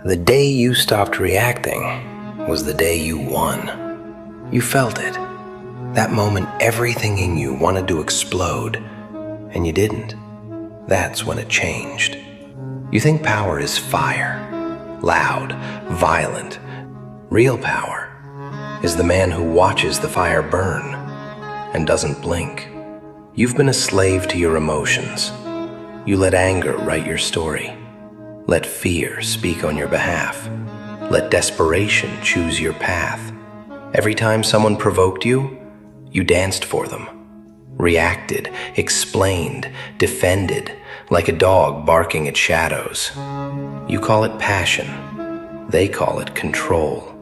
The day you stopped reacting was the day you won. You felt it. That moment, everything in you wanted to explode, and you didn't. That's when it changed. You think power is fire, loud, violent. Real power is the man who watches the fire burn and doesn't blink. You've been a slave to your emotions. You let anger write your story. Let fear speak on your behalf. Let desperation choose your path. Every time someone provoked you, you danced for them. Reacted, explained, defended, like a dog barking at shadows. You call it passion. They call it control.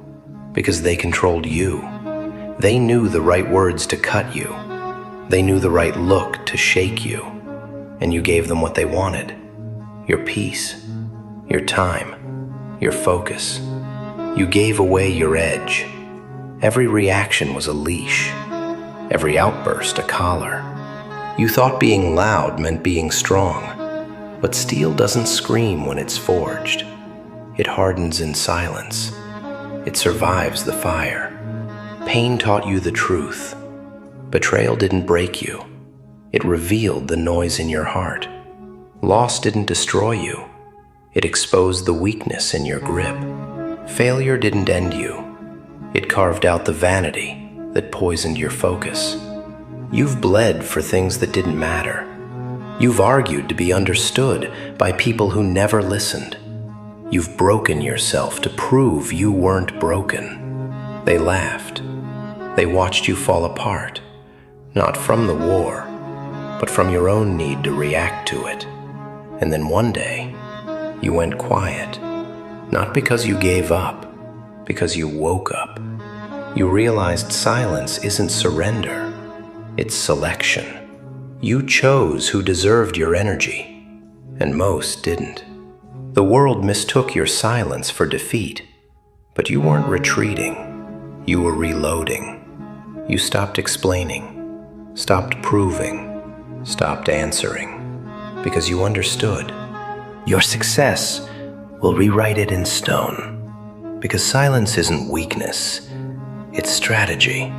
Because they controlled you. They knew the right words to cut you. They knew the right look to shake you. And you gave them what they wanted. Your peace. Your time, your focus. You gave away your edge. Every reaction was a leash. Every outburst a collar. You thought being loud meant being strong. But steel doesn't scream when it's forged. It hardens in silence. It survives the fire. Pain taught you the truth. Betrayal didn't break you. It revealed the noise in your heart. Loss didn't destroy you. It exposed the weakness in your grip. Failure didn't end you. It carved out the vanity that poisoned your focus. You've bled for things that didn't matter. You've argued to be understood by people who never listened. You've broken yourself to prove you weren't broken. They laughed. They watched you fall apart, not from the war, but from your own need to react to it. And then one day, you went quiet, not because you gave up, because you woke up. You realized silence isn't surrender, it's selection. You chose who deserved your energy, and most didn't. The world mistook your silence for defeat, but you weren't retreating, you were reloading. You stopped explaining, stopped proving, stopped answering, because you understood. Your success will rewrite it in stone, because silence isn't weakness, it's strategy.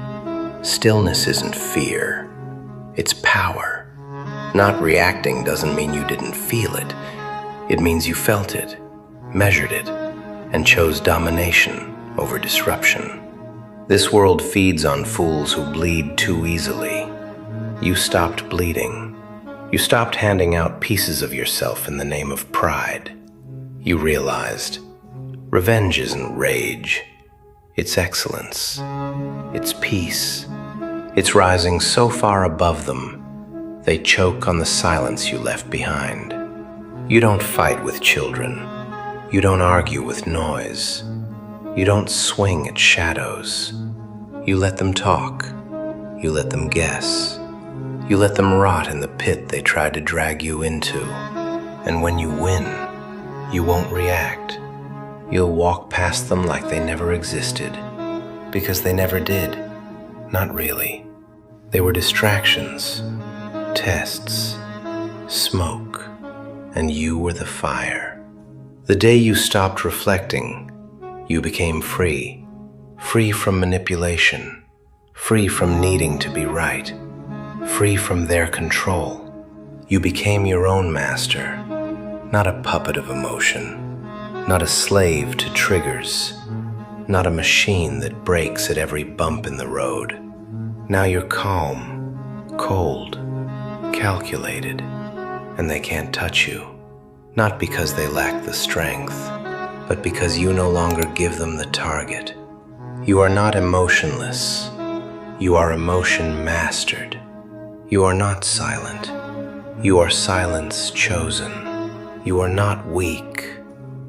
Stillness isn't fear, it's power. Not reacting doesn't mean you didn't feel it. It means you felt it, measured it, and chose domination over disruption. This world feeds on fools who bleed too easily. You stopped bleeding. You stopped handing out pieces of yourself in the name of pride. You realized revenge isn't rage. It's excellence. It's peace. It's rising so far above them, they choke on the silence you left behind. You don't fight with children. You don't argue with noise. You don't swing at shadows. You let them talk. You let them guess. You let them rot in the pit they tried to drag you into. And when you win, you won't react. You'll walk past them like they never existed. Because they never did. Not really. They were distractions, tests, smoke, and you were the fire. The day you stopped reflecting, you became free. Free from manipulation. Free from needing to be right. Free from their control. You became your own master, not a puppet of emotion, not a slave to triggers, not a machine that breaks at every bump in the road. Now you're calm, cold, calculated, and they can't touch you, not because they lack the strength, but because you no longer give them the target. You are not emotionless, you are emotion mastered. You are not silent. You are silence chosen. You are not weak.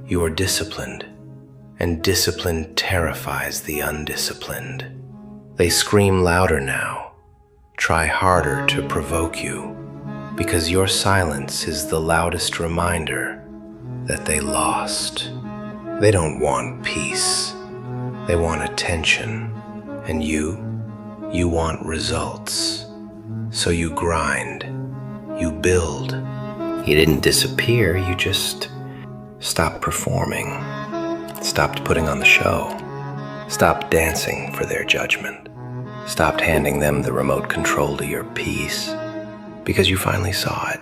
You are disciplined. And discipline terrifies the undisciplined. They scream louder now, try harder to provoke you, because your silence is the loudest reminder that they lost. They don't want peace. They want attention. And you want results. So you grind, you build. You didn't disappear, you just stopped performing. Stopped putting on the show. Stopped dancing for their judgment. Stopped handing them the remote control to your peace. Because you finally saw it.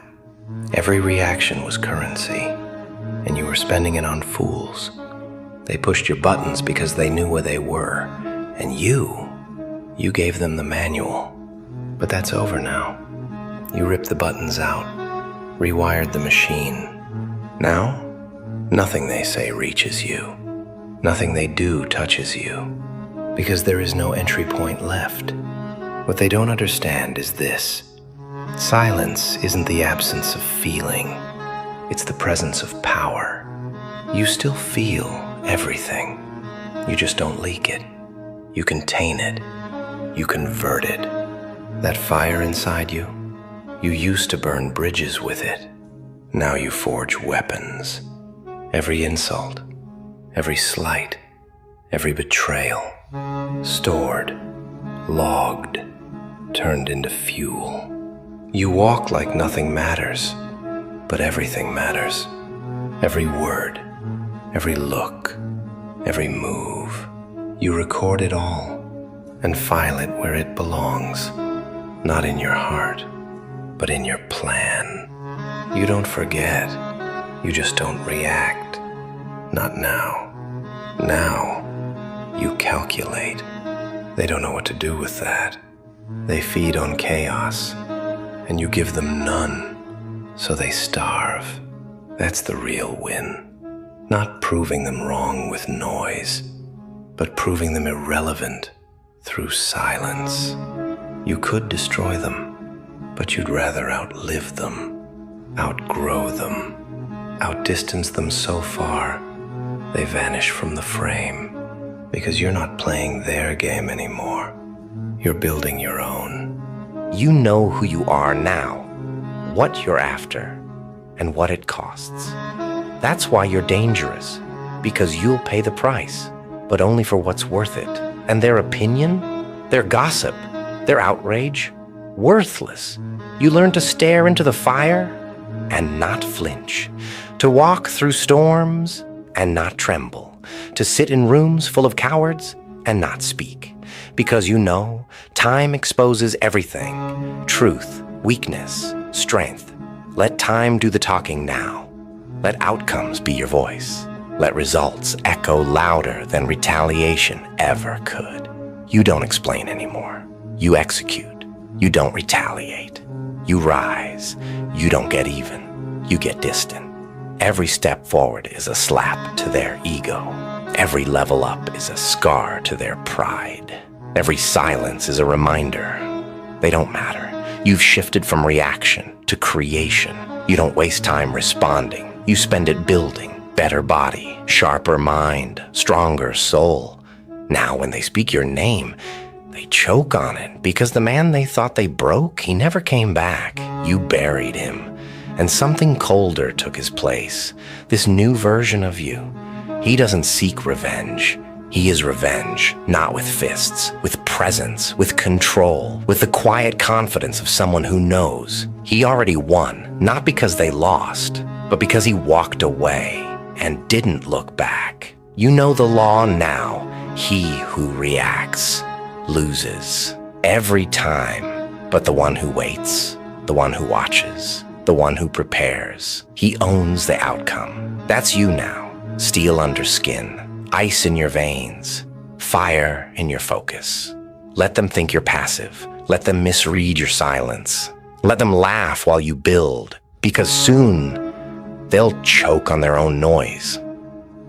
Every reaction was currency, and you were spending it on fools. They pushed your buttons because they knew where they were, and you gave them the manual. But that's over now. You ripped the buttons out, rewired the machine. Now, nothing they say reaches you. Nothing they do touches you, because there is no entry point left. What they don't understand is this. Silence isn't the absence of feeling. It's the presence of power. You still feel everything. You just don't leak it. You contain it. You convert it. That fire inside you, you used to burn bridges with it. Now you forge weapons. Every insult, every slight, every betrayal, stored, logged, turned into fuel. You walk like nothing matters, but everything matters. Every word, every look, every move. You record it all and file it where it belongs, not in your heart, but in your plan. You don't forget, you just don't react. Not now. Now, you calculate. They don't know what to do with that. They feed on chaos, and you give them none, so they starve. That's the real win. Not proving them wrong with noise, but proving them irrelevant through silence. You could destroy them, but you'd rather outlive them, outgrow them, outdistance them so far they vanish from the frame, because you're not playing their game anymore. You're building your own. You know who you are now, what you're after, and what it costs. That's why you're dangerous, because you'll pay the price, but only for what's worth it. And their opinion, their gossip, their outrage, worthless. You learn to stare into the fire and not flinch, to walk through storms and not tremble, to sit in rooms full of cowards and not speak, because you know time exposes everything, truth, weakness, strength. Let time do the talking now. Let outcomes be your voice. Let results echo louder than retaliation ever could. You don't explain anymore. You execute. You don't retaliate. You rise. You don't get even. You get distant. Every step forward is a slap to their ego. Every level up is a scar to their pride. Every silence is a reminder. They don't matter. You've shifted from reaction to creation. You don't waste time responding. You spend it building. Better body, sharper mind, stronger soul. Now when they speak your name, they choke on it because the man they thought they broke, he never came back. You buried him, and something colder took his place. This new version of you. He doesn't seek revenge. He is revenge, not with fists, with presence, with control, with the quiet confidence of someone who knows. He already won, not because they lost, but because he walked away and didn't look back. You know the law now. He who reacts loses every time, but the one who waits, the one who watches, the one who prepares, he owns the outcome. That's you now. Steel under skin, ice in your veins, fire in your focus. Let them think you're passive. Let them misread your silence. Let them laugh while you build, because soon they'll choke on their own noise.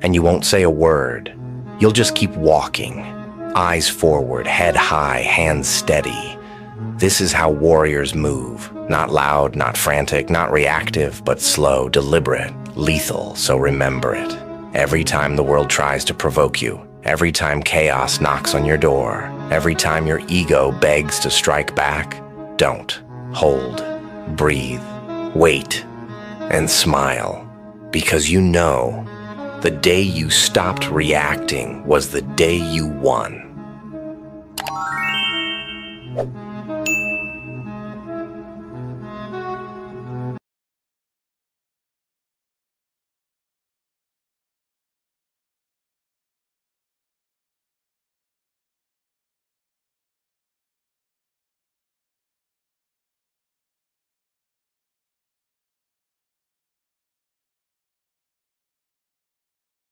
And you won't say a word. You'll just keep walking, eyes forward, head high, hands steady. This is how warriors move. Not loud, not frantic, not reactive, but slow, deliberate, lethal, so remember it. Every time the world tries to provoke you, every time chaos knocks on your door, every time your ego begs to strike back, don't. Hold, breathe, wait, and smile, because you know the day you stopped reacting was the day you won.